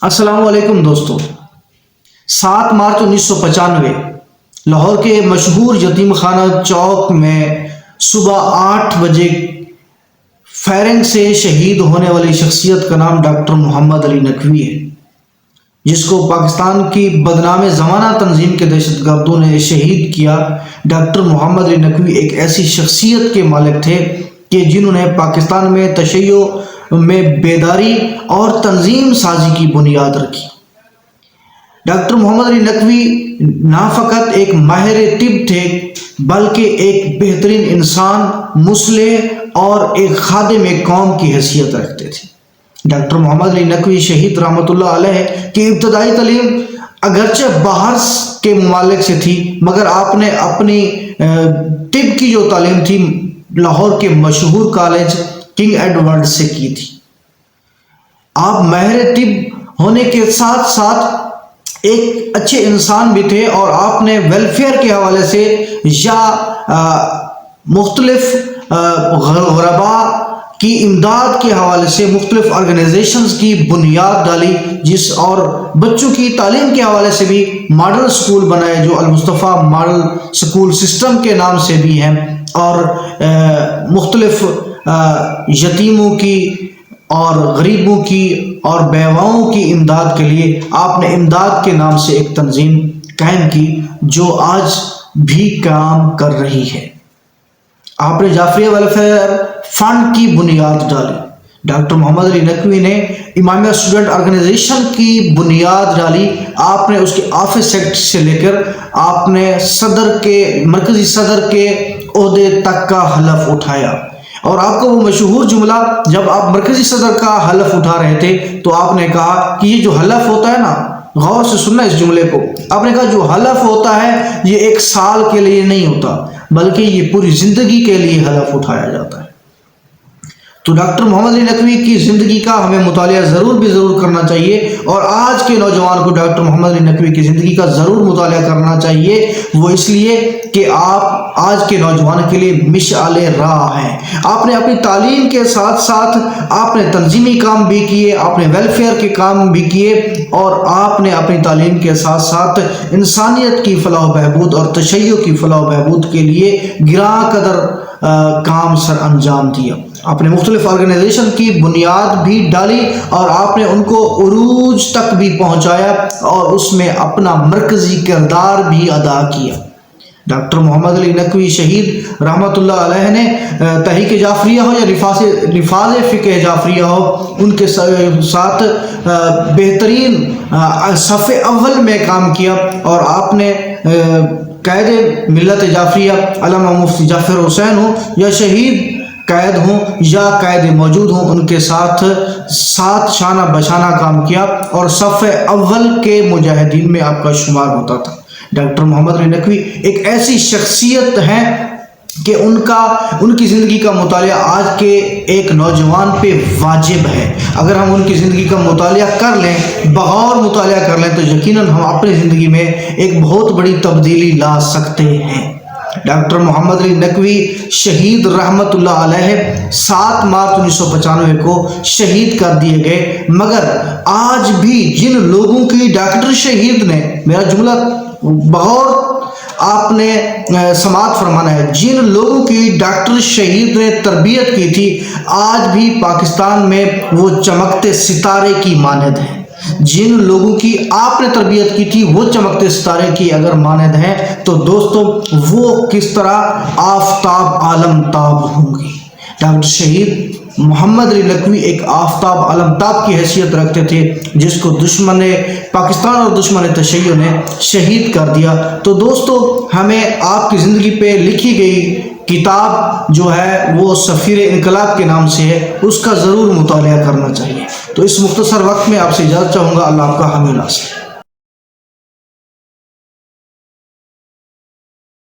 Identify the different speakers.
Speaker 1: السلام علیکم دوستو۔ 7 مارچ 1995 لاہور کے مشہور یتیم خانہ چوک میں صبح 8 بجے فائرنگ سے شہید ہونے والی شخصیت کا نام ڈاکٹر محمد علی نقوی ہے، جس کو پاکستان کی بدنام زمانہ تنظیم کے دہشت گردوں نے شہید کیا۔ ڈاکٹر محمد علی نقوی ایک ایسی شخصیت کے مالک تھے کہ جنہوں نے پاکستان میں تشیع میں بیداری اور تنظیم سازی کی بنیاد رکھی۔ ڈاکٹر محمد علی نقوی نہ فقط ایک ماہر طب تھے بلکہ ایک بہترین انسان، مصلح اور ایک خادم قوم کی حیثیت رکھتے تھے۔ ڈاکٹر محمد علی نقوی شہید رحمۃ اللہ علیہ کی ابتدائی تعلیم اگرچہ باہر کے ممالک سے تھی، مگر آپ نے اپنی طب کی جو تعلیم تھی لاہور کے مشہور کالج کنگ ایڈورڈ سے کی تھی۔ آپ ماہر طب ہونے کے ساتھ ساتھ ایک اچھے انسان بھی تھے، اور آپ نے ویلفیئر کے حوالے سے یا مختلف غرباء کی امداد کے حوالے سے مختلف آرگنائزیشنز کی بنیاد ڈالی، اور بچوں کی تعلیم کے حوالے سے بھی ماڈل سکول بنائے جو المصطفیٰ ماڈل سکول سسٹم کے نام سے بھی ہیں، اور مختلف یتیموں کی اور غریبوں کی اور بیواؤں کی امداد کے لیے آپ نے امداد کے نام سے ایک تنظیم قائم کی جو آج بھی کام کر رہی ہے۔ آپ نے جعفریہ ویلفیئر فنڈ کی بنیاد ڈالی۔ ڈاکٹر محمد علی نقوی نے امامیہ اسٹوڈنٹ آرگنائزیشن کی بنیاد ڈالی۔ آپ نے اس کے آفس سیکٹر سے لے کر آپ نے مرکزی صدر کے عہدے تک کا حلف اٹھایا، اور آپ کو وہ مشہور جملہ جب آپ مرکزی صدر کا حلف اٹھا رہے تھے تو آپ نے کہا کہ یہ جو حلف ہوتا ہے نا، غور سے سننا اس جملے کو، آپ نے کہا جو حلف ہوتا ہے یہ 1 سال کے لیے نہیں ہوتا بلکہ یہ پوری زندگی کے لیے حلف اٹھایا جاتا ہے۔ تو ڈاکٹر محمد علی نقوی کی زندگی کا ہمیں مطالعہ ضرور کرنا چاہیے، اور آج کے نوجوان کو ڈاکٹر محمد علی نقوی کی زندگی کا ضرور مطالعہ کرنا چاہیے، وہ اس لیے کہ آپ آج کے نوجوان کے لیے مشعل راہ ہیں۔ آپ نے اپنی تعلیم کے ساتھ ساتھ آپ نے تنظیمی کام بھی کیے، آپ نے ویلفیئر کے کام بھی کیے، اور آپ نے اپنی تعلیم کے ساتھ ساتھ انسانیت کی فلاح و بہبود اور تشیع کی فلاح و بہبود کے لیے گراں قدر کام سر انجام دیا۔ آپ نے مختلف آرگنائزیشن کی بنیاد بھی ڈالی، اور آپ نے ان کو عروج تک بھی پہنچایا، اور اس میں اپنا مرکزی کردار بھی ادا کیا۔ ڈاکٹر محمد علی نقوی شہید رحمۃ اللہ علیہ نے تحریک جعفریہ ہو یا نفاذ فقہ جعفریہ ہو، ان کے ساتھ بہترین صف اول میں کام کیا، اور آپ نے قائد ملت جعفریہ علامہ مفتی جعفر حسین ہوں یا شہید قائد ہوں یا قائد موجود ہوں، ان کے ساتھ شانہ بشانہ کام کیا، اور صف اول کے مجاہدین میں آپ کا شمار ہوتا تھا۔ ڈاکٹر محمد علی نقوی ایک ایسی شخصیت ہے کہ ان کی زندگی کا مطالعہ آج کے ایک نوجوان پہ واجب ہے۔ اگر ہم ان کی زندگی کا مطالعہ کر لیں، بغور مطالعہ کر لیں، تو یقیناً ہم اپنی زندگی میں ایک بہت بڑی تبدیلی لا سکتے ہیں۔ ڈاکٹر محمد علی نقوی شہید رحمۃ اللہ علیہ 7 مارچ 1995 کو شہید کر دیے گئے، مگر آج بھی جن لوگوں کی ڈاکٹر شہید نے، میرا جملہ بغور آپ نے سماعت فرمانا ہے، جن لوگوں کی ڈاکٹر شہید نے تربیت کی تھی آج بھی پاکستان میں وہ چمکتے ستارے کی مانند ہیں۔ جن لوگوں کی آپ نے تربیت کی تھی وہ چمکتے ستارے کی اگر مانند ہیں تو دوستو وہ کس طرح آفتاب عالم تاب ہوں گی۔ ڈاکٹر شہید محمد علی نقوی ایک آفتاب عالم تاب کی حیثیت رکھتے تھے، جس کو دشمن پاکستان اور دشمن تشیع نے شہید کر دیا۔ تو دوستو ہمیں آپ کی زندگی پہ لکھی گئی کتاب جو ہے وہ سفیر انقلاب کے نام سے ہے، اس کا ضرور مطالعہ کرنا چاہیے۔ تو اس مختصر وقت میں آپ سے اجازت چاہوں گا۔ اللہ آپ کا حامی ناصر۔